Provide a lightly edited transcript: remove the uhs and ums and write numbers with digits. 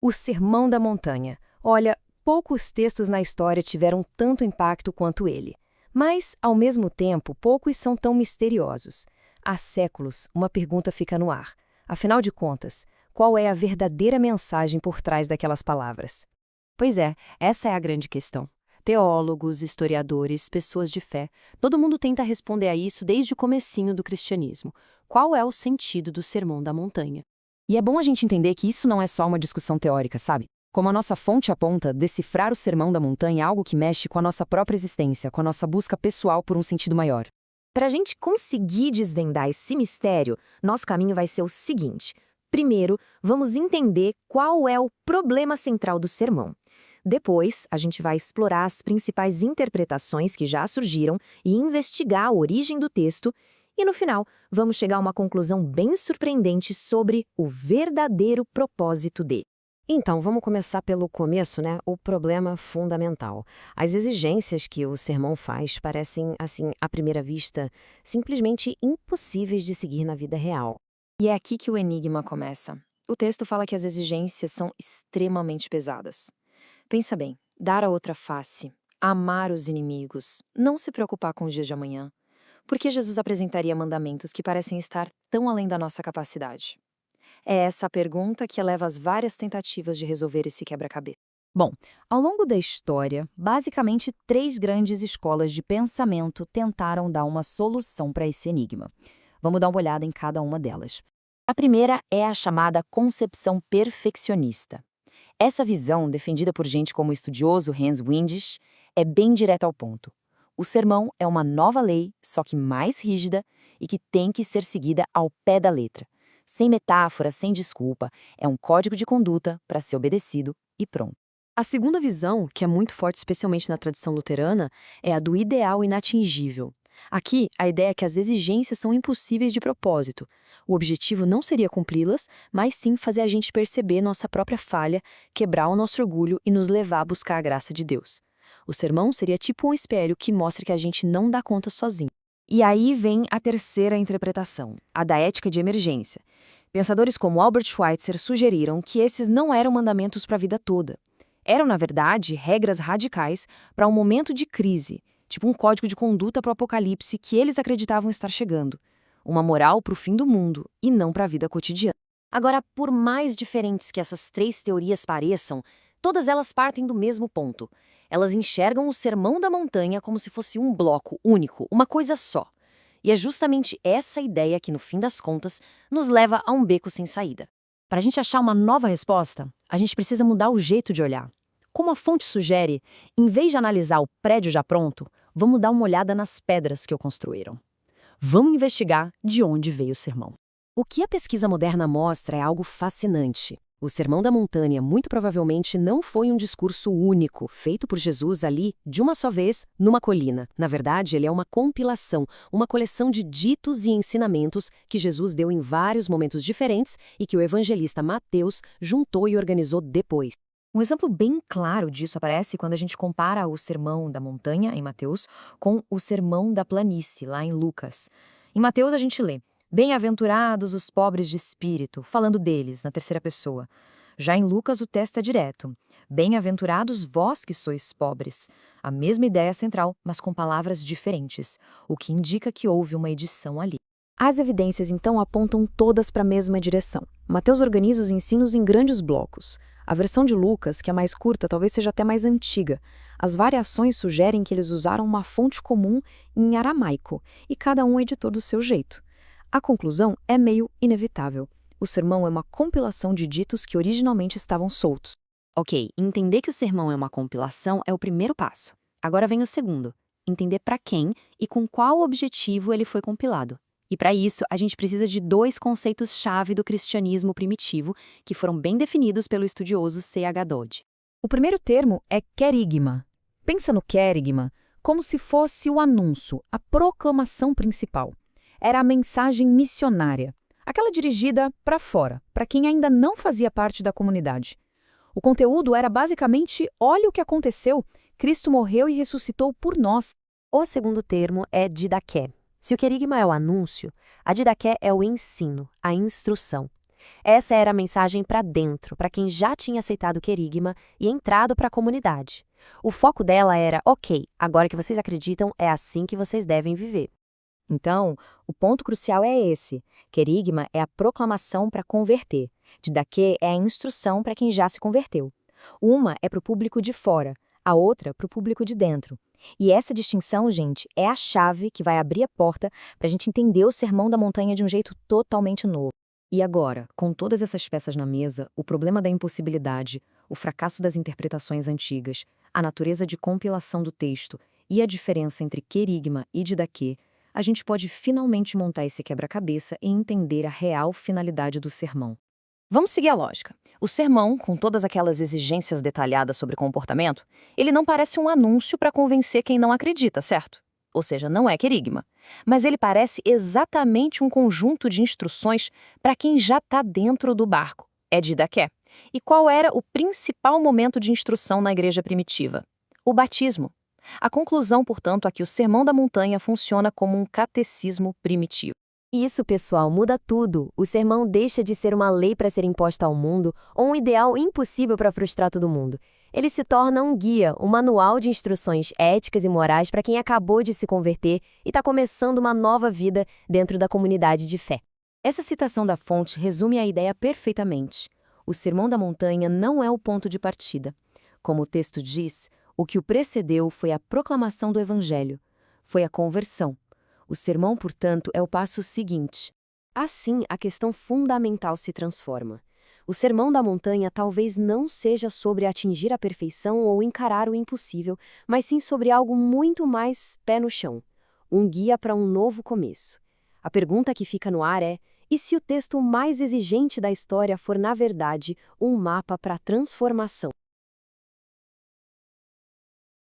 O Sermão da Montanha. Olha, poucos textos na história tiveram tanto impacto quanto ele. Mas, ao mesmo tempo, poucos são tão misteriosos. Há séculos, uma pergunta fica no ar. Afinal de contas, qual é a verdadeira mensagem por trás daquelas palavras? Pois é, essa é a grande questão. Teólogos, historiadores, pessoas de fé, todo mundo tenta responder a isso desde o comecinho do cristianismo. Qual é o sentido do Sermão da Montanha? E é bom a gente entender que isso não é só uma discussão teórica, sabe? Como a nossa fonte aponta, decifrar o Sermão da Montanha é algo que mexe com a nossa própria existência, com a nossa busca pessoal por um sentido maior. Para a gente conseguir desvendar esse mistério, nosso caminho vai ser o seguinte. Primeiro, vamos entender qual é o problema central do sermão. Depois, a gente vai explorar as principais interpretações que já surgiram e investigar a origem do texto. E no final, vamos chegar a uma conclusão bem surpreendente sobre o verdadeiro propósito dele. Então, vamos começar pelo começo, né? O problema fundamental. As exigências que o sermão faz parecem, assim, à primeira vista, simplesmente impossíveis de seguir na vida real. E é aqui que o enigma começa. O texto fala que as exigências são extremamente pesadas. Pensa bem, dar a outra face, amar os inimigos, não se preocupar com o dia de amanhã. Por que Jesus apresentaria mandamentos que parecem estar tão além da nossa capacidade? É essa a pergunta que leva às várias tentativas de resolver esse quebra-cabeça. Bom, ao longo da história, basicamente 3 grandes escolas de pensamento tentaram dar uma solução para esse enigma. Vamos dar uma olhada em cada uma delas. A primeira é a chamada concepção perfeccionista. Essa visão, defendida por gente como o estudioso Hans Windisch, é bem direta ao ponto. O sermão é uma nova lei, só que mais rígida e que tem que ser seguida ao pé da letra. Sem metáfora, sem desculpa, é um código de conduta para ser obedecido e pronto. A segunda visão, que é muito forte especialmente na tradição luterana, é a do ideal inatingível. Aqui, a ideia é que as exigências são impossíveis de propósito. O objetivo não seria cumpri-las, mas sim fazer a gente perceber nossa própria falha, quebrar o nosso orgulho e nos levar a buscar a graça de Deus. O sermão seria tipo um espelho que mostra que a gente não dá conta sozinho. E aí vem a terceira interpretação, a da ética de emergência. Pensadores como Albert Schweitzer sugeriram que esses não eram mandamentos para a vida toda. Eram, na verdade, regras radicais para um momento de crise, tipo um código de conduta para o apocalipse que eles acreditavam estar chegando. Uma moral para o fim do mundo e não para a vida cotidiana. Agora, por mais diferentes que essas 3 teorias pareçam, todas elas partem do mesmo ponto. Elas enxergam o Sermão da Montanha como se fosse um bloco único, uma coisa só. E é justamente essa ideia que, no fim das contas, nos leva a um beco sem saída. Para a gente achar uma nova resposta, a gente precisa mudar o jeito de olhar. Como a fonte sugere, em vez de analisar o prédio já pronto, vamos dar uma olhada nas pedras que o construíram. Vamos investigar de onde veio o sermão. O que a pesquisa moderna mostra é algo fascinante. O Sermão da Montanha muito provavelmente não foi um discurso único, feito por Jesus ali, de uma só vez, numa colina. Na verdade, ele é uma compilação, uma coleção de ditos e ensinamentos que Jesus deu em vários momentos diferentes e que o evangelista Mateus juntou e organizou depois. Um exemplo bem claro disso aparece quando a gente compara o Sermão da Montanha, em Mateus, com o Sermão da Planície, lá em Lucas. Em Mateus a gente lê: bem-aventurados os pobres de espírito, falando deles, na terceira pessoa. Já em Lucas o texto é direto: bem-aventurados vós que sois pobres. A mesma ideia central, mas com palavras diferentes, o que indica que houve uma edição ali. As evidências, então, apontam todas para a mesma direção. Mateus organiza os ensinos em grandes blocos. A versão de Lucas, que é mais curta, talvez seja até mais antiga. As variações sugerem que eles usaram uma fonte comum em aramaico, e cada um editou do seu jeito. A conclusão é meio inevitável. O sermão é uma compilação de ditos que originalmente estavam soltos. Ok, entender que o sermão é uma compilação é o primeiro passo. Agora vem o segundo: entender para quem e com qual objetivo ele foi compilado. E para isso, a gente precisa de 2 conceitos-chave do cristianismo primitivo que foram bem definidos pelo estudioso C.H. Dodd. O primeiro termo é querigma. Pensa no querigma como se fosse o anúncio, a proclamação principal. Era a mensagem missionária, aquela dirigida para fora, para quem ainda não fazia parte da comunidade. O conteúdo era basicamente: olha o que aconteceu, Cristo morreu e ressuscitou por nós. O segundo termo é didaqué. Se o querigma é o anúncio, a didaqué é o ensino, a instrução. Essa era a mensagem para dentro, para quem já tinha aceitado o querigma e entrado para a comunidade. O foco dela era, ok, agora que vocês acreditam, é assim que vocês devem viver. Então, o ponto crucial é esse. Querigma é a proclamação para converter. Didaquê é a instrução para quem já se converteu. Uma é para o público de fora, a outra para o público de dentro. E essa distinção, gente, é a chave que vai abrir a porta para a gente entender o Sermão da Montanha de um jeito totalmente novo. E agora, com todas essas peças na mesa, o problema da impossibilidade, o fracasso das interpretações antigas, a natureza de compilação do texto e a diferença entre querigma e didaquê, a gente pode finalmente montar esse quebra-cabeça e entender a real finalidade do sermão. Vamos seguir a lógica. O sermão, com todas aquelas exigências detalhadas sobre comportamento, ele não parece um anúncio para convencer quem não acredita, certo? Ou seja, não é querigma. Mas ele parece exatamente um conjunto de instruções para quem já está dentro do barco. É didaqué. E qual era o principal momento de instrução na igreja primitiva? O batismo. A conclusão, portanto, é que o Sermão da Montanha funciona como um catecismo primitivo. Isso, pessoal, muda tudo. O sermão deixa de ser uma lei para ser imposta ao mundo ou um ideal impossível para frustrar todo mundo. Ele se torna um guia, um manual de instruções éticas e morais para quem acabou de se converter e está começando uma nova vida dentro da comunidade de fé. Essa citação da fonte resume a ideia perfeitamente. O Sermão da Montanha não é o ponto de partida. Como o texto diz, o que o precedeu foi a proclamação do Evangelho, foi a conversão. O sermão, portanto, é o passo seguinte. Assim, a questão fundamental se transforma. O Sermão da Montanha talvez não seja sobre atingir a perfeição ou encarar o impossível, mas sim sobre algo muito mais pé no chão. Um guia para um novo começo. A pergunta que fica no ar é: e se o texto mais exigente da história for, na verdade, um mapa para a transformação?